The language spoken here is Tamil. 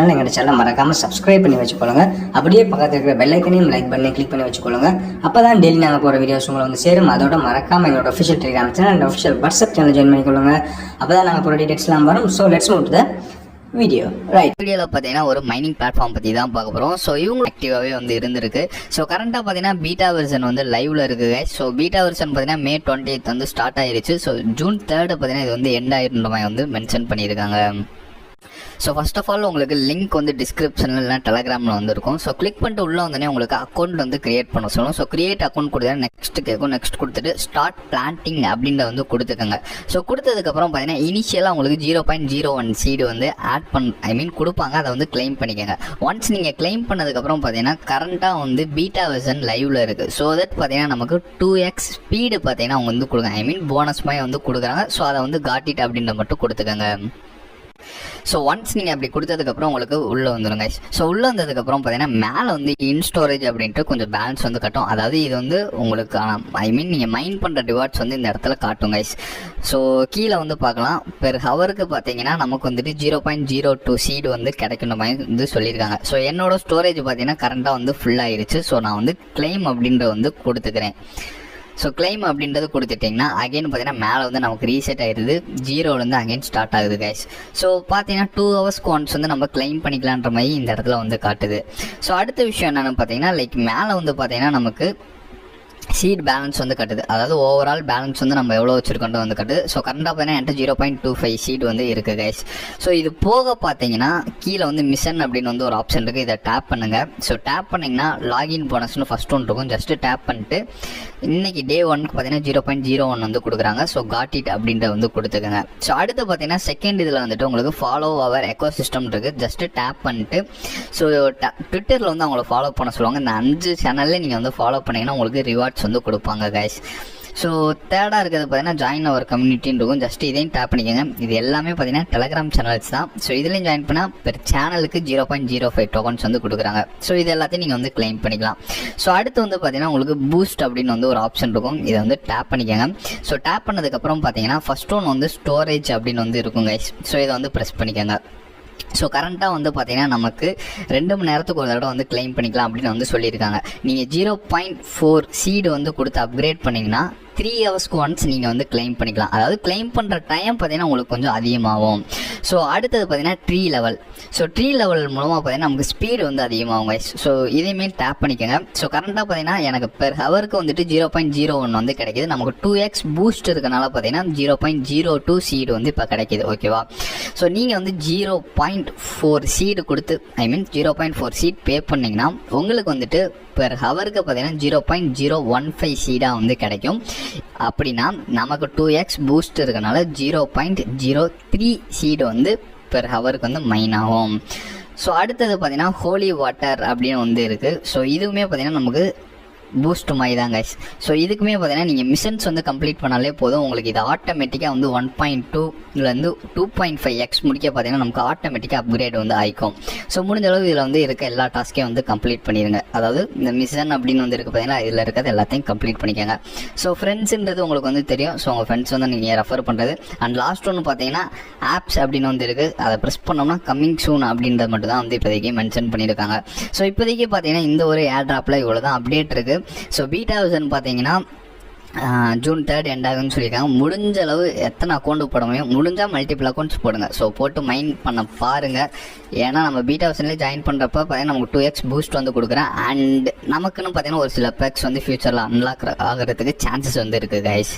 சேனல் எங்கள் சேனலை மறக்காமல் சப்ஸ்கிரைப் பண்ணி வச்சுக்கொள்ளுங்க. அப்படியே பக்கத்தில் இருக்கிற பெல் ஐக்கனையும் லைக் பண்ணி கிளிக் பண்ணி வச்சுக்கொள்ளுங்க. அப்போ தான் டெய்லி நாங்கள் போகிற வீடியோஸ் உங்களை வந்து சேரும். அதோட மறக்காமல் எங்களோட official Telegram channel official WhatsApp channel join பண்ணிக்கொள்ளுங்க. அப்போ தான் நாங்கள் போகிற டீடைல்ஸ்லாம் வரும். So let's move to the video. வீடியோவில் பார்த்தீங்கன்னா ஒரு மைனிங் பிளாட்ஃபார்ம் பற்றி தான் பார்க்க போகிறோம். ஸோ இவங்க ஆக்டிவாகவே வந்து இருந்திருக்கு. ஸோ கரண்ட்டாக பார்த்தீங்கன்னா பீட்டா வெர்ஷன் வந்து லைவ்ல இருக்குது. ஸோ பீட்டா வெர்ஷன் பார்த்தீங்கன்னா May 20th வந்து ஸ்டார்ட் ஆயிருச்சு. ஸோ June 3 பார்த்தீங்கன்னா இது வந்து எண்ட் ஆயிருந்த மாதிரி வந்து மென்ஷன் பண்ணியிருக்காங்க. ஸோ ஃபர்ஸ்ட் ஆஃப் ஆல் உங்களுக்கு லிங்க் வந்து டிஸ்கிரிப்ஷனில் இல்லை டெலகிராமில் வந்து இருக்கும். ஸோ கிளிக் பண்ணிட்டு உள்ளே வந்தோடனே உங்களுக்கு அக்கௌண்ட் வந்து கிரியேட் பண்ண சொல்லணும். ஸோ கிரியேட் அக்கௌண்ட் கொடுத்தா நெக்ஸ்ட் கேட்கும். நெக்ஸ்ட் கொடுத்துட்டு ஸ்டார்ட் பிளான்டிங் அப்படின்ற வந்து கொடுத்துக்கோங்க. ஸோ கொடுத்ததுக்கப்புறம் பார்த்தீங்கன்னா இனிஷியலாக உங்களுக்கு 0.01 சீடு வந்து கொடுப்பாங்க. அதை வந்து கிளைம் பண்ணிக்கோங்க. ஒன்ஸ் நீங்கள் கிளைம் பண்ணதுக்கப்புறம் பார்த்தீங்கன்னா கரண்ட்டாக வந்து பீட்டா வெர்ஷன் லைவ்ல இருக்குது. ஸோ தட் பார்த்தீங்கன்னா நமக்கு 2x ஸ்பீடு பார்த்தீங்கன்னா அவங்க வந்து கொடுங்க. போனஸ் மாதிரி வந்து கொடுக்குறாங்க. ஸோ அதை வந்து காட்டிட் அப்படின்ற மட்டும் கொடுத்துக்கோங்க. ஸோ ஒன்ஸ் நீங்கள் அப்படி கொடுத்ததுக்கப்புறம் உங்களுக்கு உள்ளே வந்துடுங்க. ஸோ உள்ளே வந்ததுக்கப்புறம் பார்த்தீங்கன்னா மேலே வந்து இன் ஸ்டோரேஜ் அப்படின்ட்டு கொஞ்சம் பேலன்ஸ் வந்து கட்டும். அதாவது இது வந்து உங்களுக்கு நீங்கள் மைண்ட் பண்ணுற ரிவார்ட்ஸ் வந்து இந்த இடத்துல காட்டும் கைஸ். ஸோ கீழே வந்து பார்க்கலாம். பெர் ஹவருக்கு பார்த்தீங்கன்னா நமக்கு வந்துட்டு 0.02 சீடு வந்து கிடைக்கிற மாதிரி வந்து சொல்லியிருக்காங்க. ஸோ என்னோட ஸ்டோரேஜ் பார்த்தீங்கன்னா கரண்ட்டாக வந்து ஃபுல் ஆயிருச்சு. ஸோ நான் வந்து கிளைம் அப்படின்ற வந்து கொடுத்துக்கிறேன். ஸோ கிளைம் அப்படின்றது கொடுத்துட்டிங்கன்னா அகைன் பார்த்தீங்கன்னா மேலே வந்து நமக்கு ரீசெட் ஆயிடுது. 0லேருந்து அகைன் ஸ்டார்ட் ஆகுது கைஸ். ஸோ பார்த்தீங்கன்னா 2 ஹவர்ஸ்க்கு ஒன்ஸ் வந்து நம்ம கிளைம் பண்ணிக்கலான்ற மாதிரி இந்த இடத்துல வந்து காட்டுது. ஸோ அடுத்த விஷயம் என்னென்னு பார்த்தீங்கன்னா மேலே வந்து பார்த்தீங்கன்னா நமக்கு சீட் பேலன்ஸ் வந்து கட்டுது. அதாவது ஓவரால் பேலன்ஸ் வந்து நம்ம எவ்வளோ வச்சுருக்கோம் வந்து கட்டுது. ஸோ கரண்டாக பார்த்தீங்கன்னா என்கிட்ட 0.25 சீட் வந்து இருக்குது கைஸ். ஸோ இது போக பார்த்தீங்கன்னா கீழே வந்து மிஷன் அப்படின்னு வந்து ஒரு ஆப்ஷன் இருக்குது. இதை டேப் பண்ணுங்கள். ஸோ டேப் பண்ணிங்கன்னா லாகின் போனஸ்னு ஃபஸ்ட் ஒன்று இருக்கும். ஜஸ்ட்டு டேப் பண்ணிட்டு இன்னைக்கு டே 1க்கு பார்த்தீங்கன்னா 0.01 வந்து கொடுக்குறாங்க. ஸோ காட் இட் அப்படின்ற வந்து கொடுத்துக்கோங்க. ஸோ அடுத்து பார்த்தீங்கன்னா செகண்ட் இதில் வந்துட்டு உங்களுக்கு ஃபாலோ அவர் எக்கோ சிஸ்டம் இருக்குது. ஜஸ்ட்டு டேப் பண்ணிட்டு ஸோ ட்விட்டரில் வந்து அவங்கள ஃபாலோ பண்ண சொல்லுவாங்க. இந்த 5 சேனலில் நீங்கள் வந்து ஃபாலோ பண்ணிங்கன்னா உங்களுக்கு ரிவார்ட்ஸ் வந்து கொடுப்பாங்க கைஸ். ஸோ தேர்டாக இருக்கிறது பார்த்தீங்கன்னா ஜாயின் அவர் கம்யூனிட்டின்னு இருக்கும். ஜஸ்ட் இதையும் டேப் பண்ணிக்கோங்க. இது எல்லாமே பார்த்தீங்கன்னா டெலகிராம் சேனல்ஸ் தான். ஸோ இதுலேயும் ஜாயின் பண்ணால் பெர் சேனலுக்கு 0.05 டோக்கன்ஸ் வந்து கொடுக்குறாங்க. ஸோ இது எல்லாத்தையும் நீங்கள் வந்து கிளைம் பண்ணிக்கலாம். ஸோ அடுத்து வந்து பார்த்தீங்கன்னா உங்களுக்கு பூஸ்ட் அப்படின்னு வந்து ஒரு ஆப்ஷன் இருக்கும். இதை வந்து டேப் பண்ணிக்கோங்க. ஸோ டேப் பண்ணதுக்கப்புறம் பார்த்தீங்கன்னா ஃபர்ஸ்ட் ஒன் வந்து ஸ்டோரேஜ் அப்படின்னு வந்து இருக்கும் கைஸ். ஸோ இதை வந்து ப்ரெஸ் பண்ணிக்கோங்க. ஸோ கரண்ட்டாக வந்து பார்த்தீங்கன்னா நமக்கு 2 மணி நேரத்துக்கு ஒரு தடவை வந்து கிளைம் பண்ணிக்கலாம் அப்படின்னு வந்து சொல்லியிருக்காங்க. நீங்கள் 0.4 சீடு வந்து கொடுத்து அப்கிரேட் பண்ணிங்கன்னா 3 ஹவர்ஸ்க்கு ஒன்ஸ் நீங்கள் வந்து கிளைம் பண்ணிக்கலாம். அதாவது கிளைம் பண்ணுற டைம் பார்த்தீங்கன்னா உங்களுக்கு கொஞ்சம் அதிகமாகும். ஸோ அடுத்தது பார்த்தீங்கன்னா tree level. So tree level மூலமாக பார்த்தீங்கன்னா நமக்கு ஸ்பீடு வந்து அதிகமாகும் கைஸ். ஸோ இதையுமே டேப் பண்ணிக்கோங்க. ஸோ கரண்ட்டாக பார்த்தீங்கன்னா எனக்கு பெர் ஹவருக்கு வந்துட்டு 0.01 வந்து கிடைக்கிது. நமக்கு 2x பூஸ்ட் இருக்கனால பார்த்தீங்கன்னா 0.02 சீடு வந்து இப்போ கிடைக்கிது. ஓகேவா? ஸோ நீங்கள் வந்து 0.4 சீடு கொடுத்து 0.4 சீட் பே பண்ணிங்கன்னா உங்களுக்கு வந்துட்டு பெர் ஹவருக்கு பார்த்தீங்கன்னா 0.015 சீடாக வந்து கிடைக்கும். அப்படின்னா நமக்கு 2x பூஸ்ட் இருக்கனால 0.03 சீடு வந்து பெர் ஹவருக்கு வந்து மைன் ஆகும். ஸோ அடுத்தது பார்த்தீங்கன்னா ஹோலி வாட்டர் அப்படின்னு வந்து இருக்குது. ஸோ இதுவுமே பார்த்தீங்கன்னா நமக்கு பூஸ்ட் மாதிரி தான் கைஸ். ஸோ இதுக்குமே பார்த்தீங்கன்னா நீங்கள் மிஷன்ஸ் வந்து கம்ப்ளீட் பண்ணாலே போதும். உங்களுக்கு இது ஆட்டோமேட்டிக்காக வந்து 1.2லேருந்து 2.5x முடிக்க பார்த்தீங்கன்னா நமக்கு ஆட்டோமேட்டிக்காக அப்கிரேட் வந்து ஆயிக்கும். ஸோ முடிஞ்ச அளவு இதில் வந்து இருக்க எல்லா டாஸ்க்கையும் வந்து கம்ப்ளீட் பண்ணிடுங்க. அதாவது இந்த மிஷன் அப்படின்னு வந்து இருக்குது பார்த்தீங்கன்னா இதில் இருக்கிறது எல்லாத்தையும் கம்ப்ளீட் பண்ணிக்கோங்க. ஸோ ஃப்ரெண்ட்ஸுன்றது உங்களுக்கு வந்து தெரியும். ஸோ உங்கள் ஃப்ரெண்ட்ஸ் வந்து நீங்கள் ரெஃபர் பண்ணுறது. அண்ட் லாஸ்ட் ஒன்று பார்த்தீங்கன்னா ஆப்ஸ் அப்படின்னு வந்து இருக்குது. அதை ப்ரெஸ் பண்ணோம்னா கம்மிங் சூன் அப்படின்றது மட்டும் தான் வந்து இப்போதைக்கு மென்ஷன் பண்ணியிருக்காங்க. ஸோ இப்போதைக்கு பார்த்தீங்கன்னா இந்த ஒரு ஏர் ட்ராப்பில் இவ்வளோ தான் அப்டேட் இருக்குது. ஸோ பீட்டா வெர்ஷன் பார்த்தீங்கன்னா June 3 எண்ட் ஆகுன்னு சொல்லியிருக்காங்க. முடிஞ்ச அளவு எத்தனை அக்கௌண்ட் போட முடியும் முடிஞ்சால் மல்டிபிள் அக்கௌண்ட்ஸ் போடுங்க. ஸோ போட்டு மைண்ட் பண்ண பாருங்கள். ஏன்னா நம்ம பீட்டா வெர்ஷன்லேயே ஜாயின் பண்ணுறப்ப பார்த்தீங்கன்னா நமக்கு 2x பூஸ்ட் வந்து கொடுக்குறேன். அண்ட் நமக்குன்னு பார்த்தீங்கன்னா ஒரு சில பேக்ஸ் வந்து ஃபியூச்சரில் அன்லாக் ஆகிறதுக்கு சான்சஸ் வந்து இருக்குது கைஸ்.